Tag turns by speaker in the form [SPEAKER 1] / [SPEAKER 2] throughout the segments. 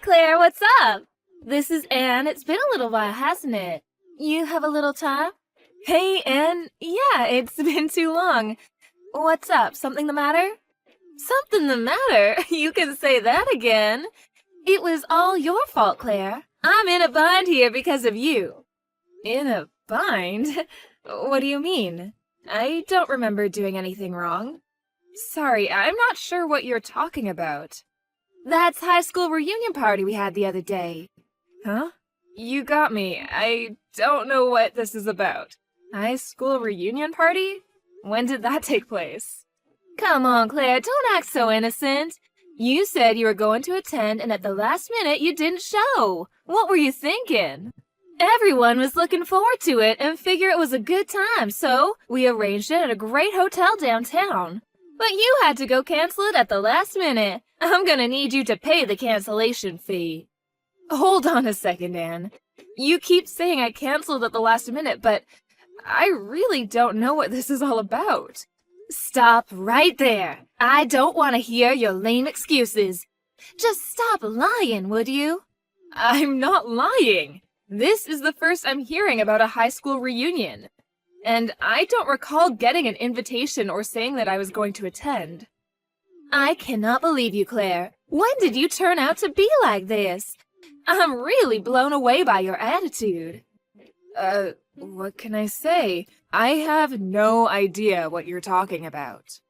[SPEAKER 1] Claire, what's up? This is Anne. It's been a little while, hasn't it? You have a little time? Hey, Anne. Yeah, it's been too long. What's up? Something the matter? Something the matter? You can say that again. It was all your fault, Claire. I'm in a bind here because of you. In a bind? What do you mean? I don't remember doing anything wrong. Sorry, I'm not sure what you're talking about. That's high school reunion party we had the other day. Huh? You got me. I don't know what this is about. High school reunion party? When did that take place? Come on, Claire, don't act so innocent. You said you were going to attend, and at the last minute you didn't show. What were you thinking? Everyone was looking forward to it and figured it was a good time, so we arranged it at a great hotel downtown. But you had to go cancel it at the last minute. I'm gonna need you to pay the cancellation fee. Hold on a second, Anne. You keep saying I canceled at the last minute, but I really don't know what this is all about. Stop right there. I don't want to hear your lame excuses. Just stop lying, would you? I'm not lying. This is the first I'm hearing about a high school reunion. And I don't recall getting an invitation or saying that I was going to attend. I cannot believe you, Claire. When did you turn out to be like this? I'm really blown away by your attitude. What can I say? I have no idea what you're talking about.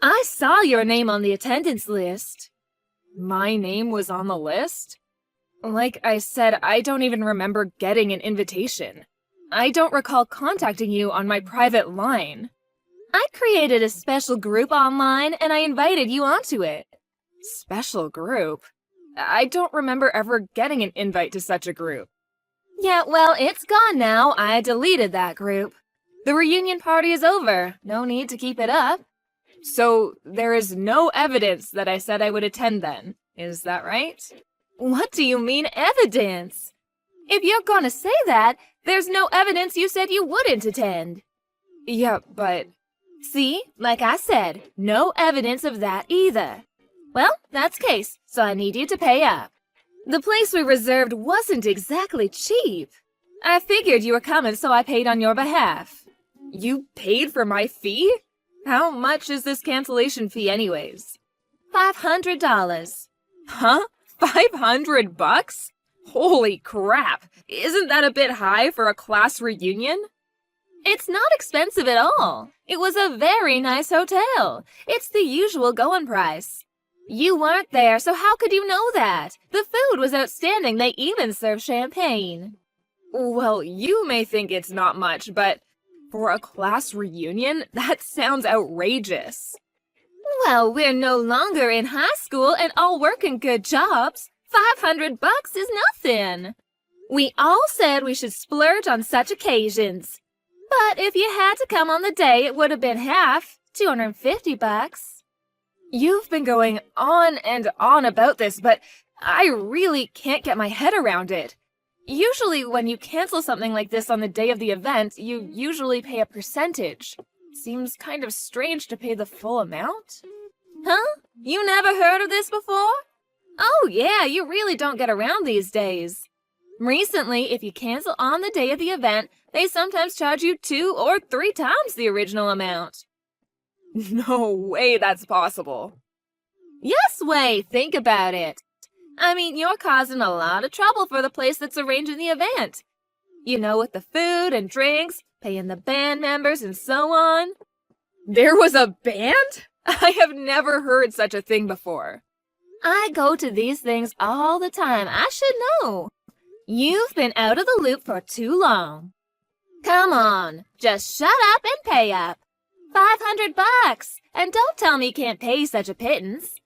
[SPEAKER 1] I saw your name on the attendance list. My name was on the list? Like I said, I don't even remember getting an invitation. I don't recall contacting you on my private line. I created a special group online and I invited you onto it. Special group? I don't remember ever getting an invite to such a group. Yeah, well, it's gone now. I deleted that group. The reunion party is over. No need to keep it up. So there is no evidence that I said I would attend then. Is that right? What do you mean, evidence? If you're gonna say that, there's no evidence you said you wouldn't attend. Yeah, but... See, like I said, no evidence of that either. Well, that's case, so I need you to pay up. The place we reserved wasn't exactly cheap. I figured you were coming, so I paid on your behalf. You paid for my fee? How much is this cancellation fee anyways? $500. Huh? $500? Holy crap! Isn't that a bit high for a class reunion? It's not expensive at all. It was a very nice hotel. It's the usual going price. You weren't there, so how could you know that? The food was outstanding. They even served champagne. Well, you may think it's not much, but for a class reunion, that sounds outrageous. Well, we're no longer in high school and all working good jobs. $500 is nothing. We all said we should splurge on such occasions. But if you had to come on the day, it would have been half, $250. You've been going on and on about this, but I really can't get my head around it. Usually when you cancel something like this on the day of the event, you usually pay a percentage. Seems kind of strange to pay the full amount. Huh? You never heard of this before? Oh yeah, you really don't get around these days. Recently, if you cancel on the day of the event, they sometimes charge you 2 or 3 times the original amount. No way that's possible. Yes way, think about it. I mean, you're causing a lot of trouble for the place that's arranging the event. You know, with the food and drinks, paying the band members and so on. There was a band? I have never heard such a thing before. I go to these things all the time. I should know. You've been out of the loop for too long. Come on, just shut up and pay up. $500, and don't tell me you can't pay such a pittance.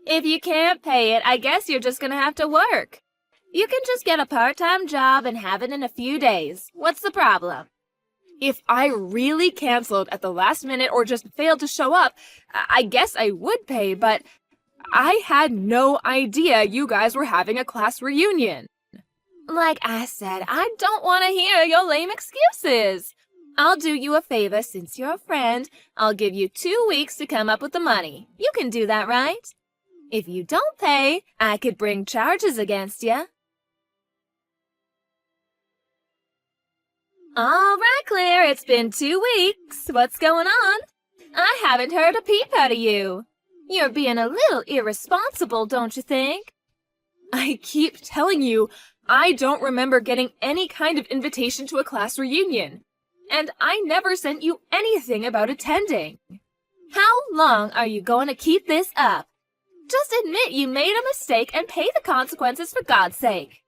[SPEAKER 1] If you can't pay it, I guess you're just gonna have to work. You can just get a part-time job and have it in a few days. What's the problem? If I really canceled at the last minute or just failed to show up, I guess I would pay, but I had no idea you guys were having a class reunion. Like I said, I don't want to hear your lame excuses. I'll do you a favor since you're a friend. I'll give you 2 weeks to come up with the money. You can do that, right? If you don't pay, I could bring charges against you. All right, Claire, it's been 2 weeks. What's going on? I haven't heard a peep out of you. You're being a little irresponsible, don't you think? I keep telling you, I don't remember getting any kind of invitation to a class reunion. And I never sent you anything about attending. How long are you going to keep this up? Just admit you made a mistake and pay the consequences for God's sake.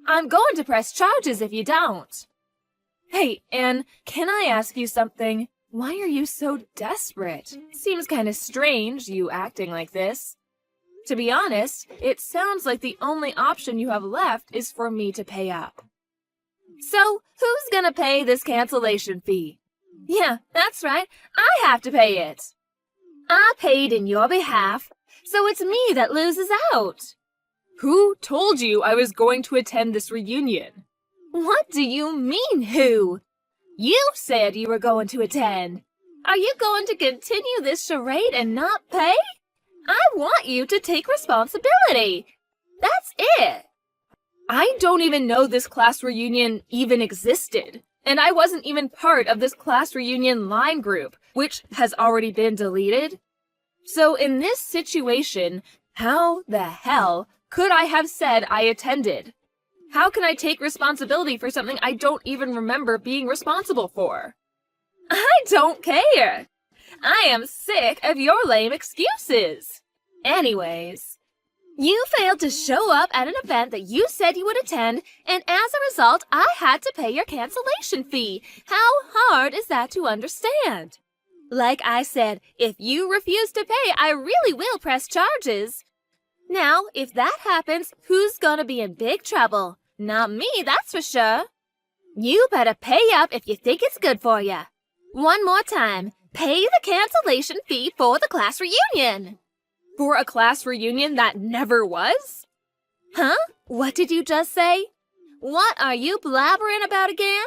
[SPEAKER 1] I'm going to press charges if you don't. Hey, Anne, can I ask you something? Why are you so desperate? Seems kind of strange, you acting like this. To be honest, it sounds like the only option you have left is for me to pay up. So, who's gonna pay this cancellation fee? Yeah, that's right, I have to pay it. I paid in your behalf, so it's me that loses out. Who told you I was going to attend this reunion? What do you mean, who? You said you were going to attend. Are you going to continue this charade and not pay? I want you to take responsibility. That's it. I don't even know this class reunion even existed. And I wasn't even part of this class reunion line group, which has already been deleted. So in this situation, how the hell could I have said I attended? How can I take responsibility for something I don't even remember being responsible for? I don't care. I am sick of your lame excuses. Anyways, you failed to show up at an event that you said you would attend, and as a result, I had to pay your cancellation fee. How hard is that to understand? Like I said, if you refuse to pay, I really will press charges. Now, if that happens, who's gonna be in big trouble? Not me, that's for sure. You better pay up if you think it's good for you. One more time, pay the cancellation fee for the class reunion. For a class reunion that never was? Huh? What did you just say? What are you blabbering about again?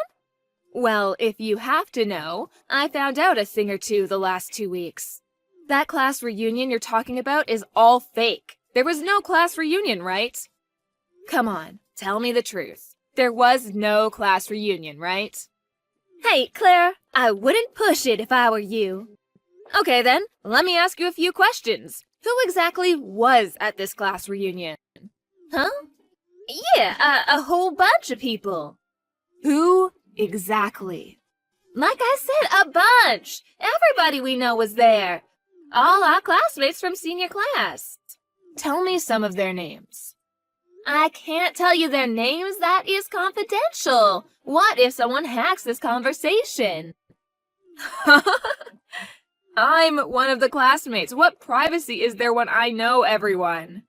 [SPEAKER 1] Well, if you have to know, I found out a thing or two the last 2 weeks. That class reunion you're talking about is all fake. There was no class reunion, right? Come on, tell me the truth. There was no class reunion, right? Hey, Claire, I wouldn't push it if I were you. Okay then, let me ask you a few questions. Who exactly was at this class reunion? Huh? Yeah, a whole bunch of people. Who exactly? Like I said, a bunch. Everybody we know was there. All our classmates from senior class. Tell me some of their names. I can't tell you their names. That is confidential. What if someone hacks this conversation? I'm one of the classmates. What privacy is there when I know everyone?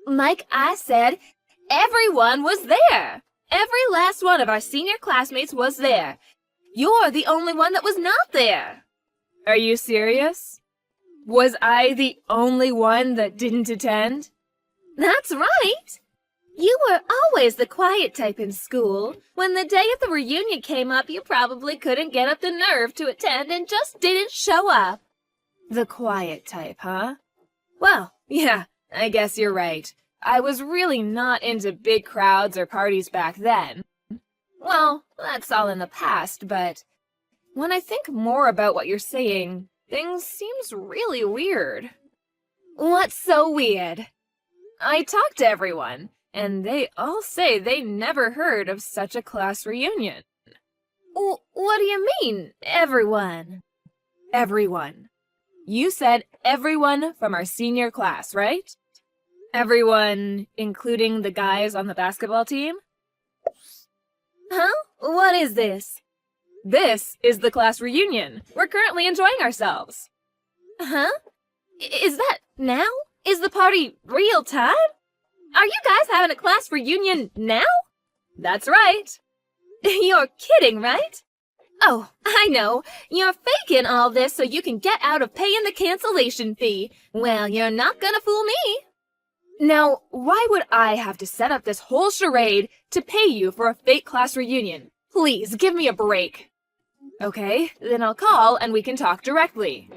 [SPEAKER 1] Like I said, everyone was there. Every last one of our senior classmates was there. You're the only one that was not there. Are you serious? Was I the only one that didn't attend? That's right. You were always the quiet type in school. When the day of the reunion came up, you probably couldn't get up the nerve to attend and just didn't show up. The quiet type, huh? Well, yeah, I guess you're right. I was really not into big crowds or parties back then. Well, that's all in the past, but when I think more about what you're saying, things seems really weird. What's so weird? I talked to everyone, and they all say they never heard of such a class reunion. What do you mean, everyone? Everyone. You said everyone from our senior class, right? Everyone, including the guys on the basketball team? Huh? What is this? This is the class reunion. We're currently enjoying ourselves. Huh? Is that now? Is the party real time? Are you guys having a class reunion now? That's right. You're kidding, right? Oh, I know. You're faking all this so you can get out of paying the cancellation fee. Well, you're not gonna fool me. Now, why would I have to set up this whole charade to pay you for a fake class reunion? Please, give me a break. Okay, then I'll call and we can talk directly.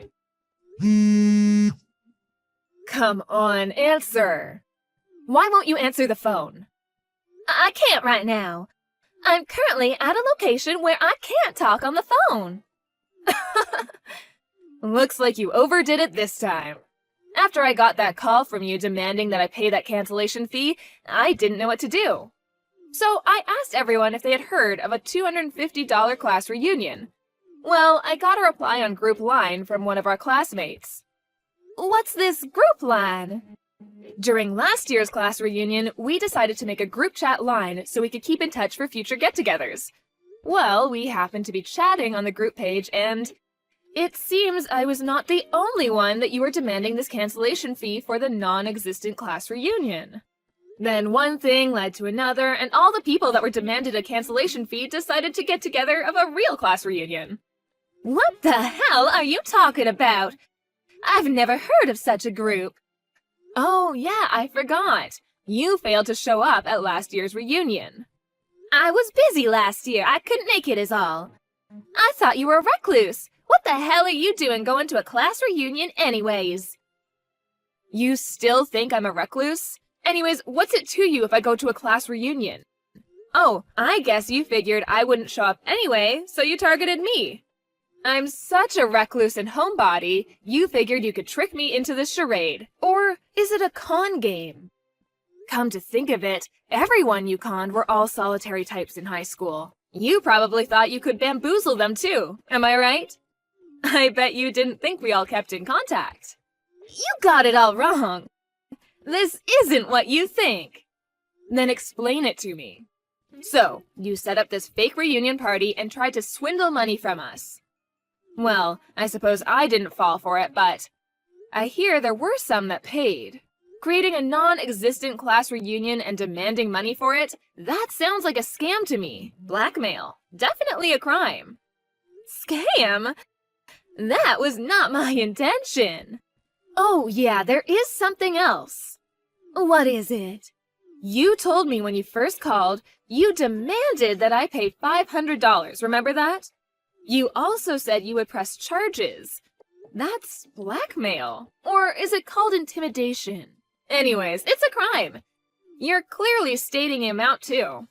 [SPEAKER 1] Come on, answer. Why won't you answer the phone? I can't right now. I'm currently at a location where I can't talk on the phone. Looks like you overdid it this time. After I got that call from you demanding that I pay that cancellation fee, I didn't know what to do. So I asked everyone if they had heard of a $250 class reunion. Well, I got a reply on group line from one of our classmates. What's this group line? During last year's class reunion, we decided to make a group chat line so we could keep in touch for future get-togethers. Well, we happened to be chatting on the group page and it seems I was not the only one that you were demanding this cancellation fee for the non-existent class reunion. Then one thing led to another, and all the people that were demanded a cancellation fee decided to get together of a real class reunion. What the hell are you talking about? I've never heard of such a group. Oh yeah, I forgot. You failed to show up at last year's reunion. I was busy last year. I couldn't make it is all. I thought you were a recluse. What the hell are you doing going to a class reunion anyways? You still think I'm a recluse? Anyways, what's it to you if I go to a class reunion? Oh, I guess you figured I wouldn't show up anyway, so you targeted me. I'm such a recluse and homebody, you figured you could trick me into this charade. Or is it a con game? Come to think of it, everyone you conned were all solitary types in high school. You probably thought you could bamboozle them too, am I right? I bet you didn't think we all kept in contact. You got it all wrong. This isn't what you think. Then explain it to me. So, you set up this fake reunion party and tried to swindle money from us. Well, I suppose I didn't fall for it, but I hear there were some that paid. Creating a non-existent class reunion and demanding money for it, that sounds like a scam to me. Blackmail. Definitely a crime. Scam? That was not my intention. Oh yeah, there is something else. What is it? You told me when you first called, you demanded that I pay $500, remember that? You also said you would press charges. That's blackmail. Or is it called intimidation? Anyways, it's a crime. You're clearly stating the amount too.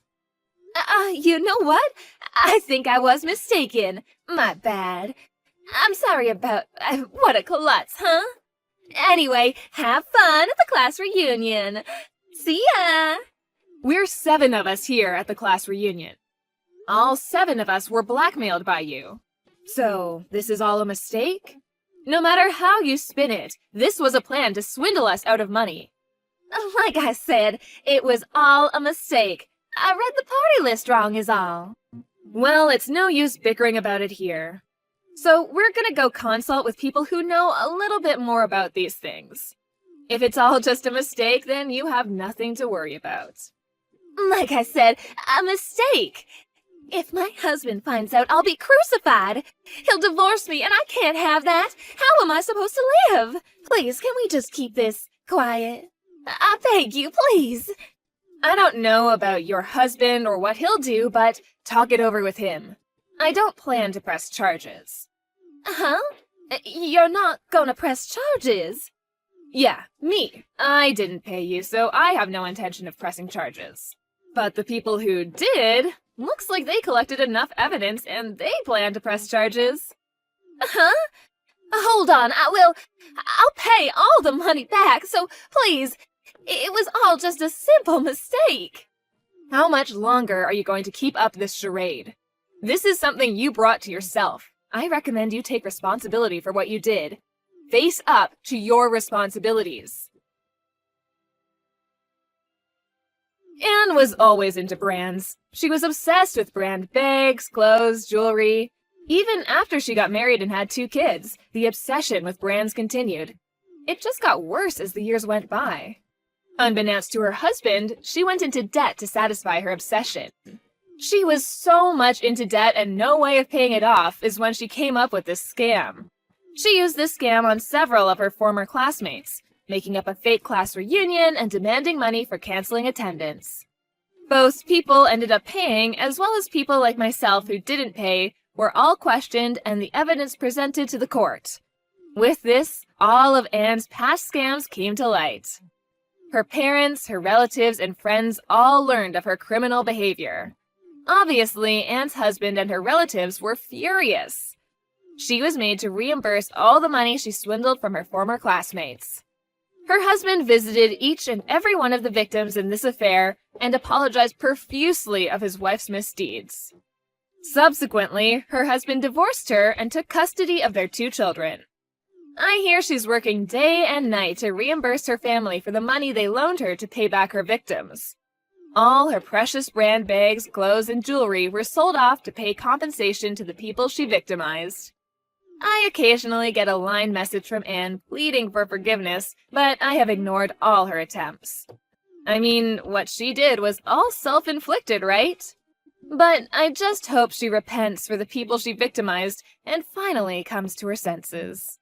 [SPEAKER 1] You know what? I think I was mistaken. My bad. I'm sorry about what a klutz, huh? Anyway, have fun at the class reunion. See ya! We're 7 of us here at the class reunion. All 7 of us were blackmailed by you. So, this is all a mistake? No matter how you spin it, this was a plan to swindle us out of money. Like I said, it was all a mistake. I read the party list wrong is all. Well, it's no use bickering about it here. So we're gonna go consult with people who know a little bit more about these things. If it's all just a mistake, then you have nothing to worry about. Like I said, a mistake. If my husband finds out, I'll be crucified. He'll divorce me, and I can't have that. How am I supposed to live? Please, can we just keep this quiet? I beg you, please. I don't know about your husband or what he'll do, but talk it over with him. I don't plan to press charges. Huh? You're not gonna press charges? Yeah, me. I didn't pay you, so I have no intention of pressing charges. But the people who did, looks like they collected enough evidence and they plan to press charges. Huh? Hold on, I'll pay all the money back, so please, it was all just a simple mistake. How much longer are you going to keep up this charade? This is something you brought to yourself. I recommend you take responsibility for what you did. Face up to your responsibilities. Anne was always into brands. She was obsessed with brand bags, clothes, jewelry. Even after she got married and had 2 kids, the obsession with brands continued. It just got worse as the years went by. Unbeknownst to her husband, she went into debt to satisfy her obsession. She was so much into debt and no way of paying it off is when she came up with this scam. She used this scam on several of her former classmates, making up a fake class reunion and demanding money for canceling attendance. Both people ended up paying, as well as people like myself who didn't pay, were all questioned and the evidence presented to the court. With this, all of Anne's past scams came to light. Her parents, her relatives, and friends all learned of her criminal behavior. Obviously, Anne's husband and her relatives were furious. She was made to reimburse all the money she swindled from her former classmates. Her husband visited each and every one of the victims in this affair and apologized profusely of his wife's misdeeds. Subsequently, her husband divorced her and took custody of their 2 children. I hear she's working day and night to reimburse her family for the money they loaned her to pay back her victims. All her precious brand bags, clothes, and jewelry were sold off to pay compensation to the people she victimized. I occasionally get a line message from Anne pleading for forgiveness, but I have ignored all her attempts. I mean, what she did was all self-inflicted, right? But I just hope she repents for the people she victimized and finally comes to her senses.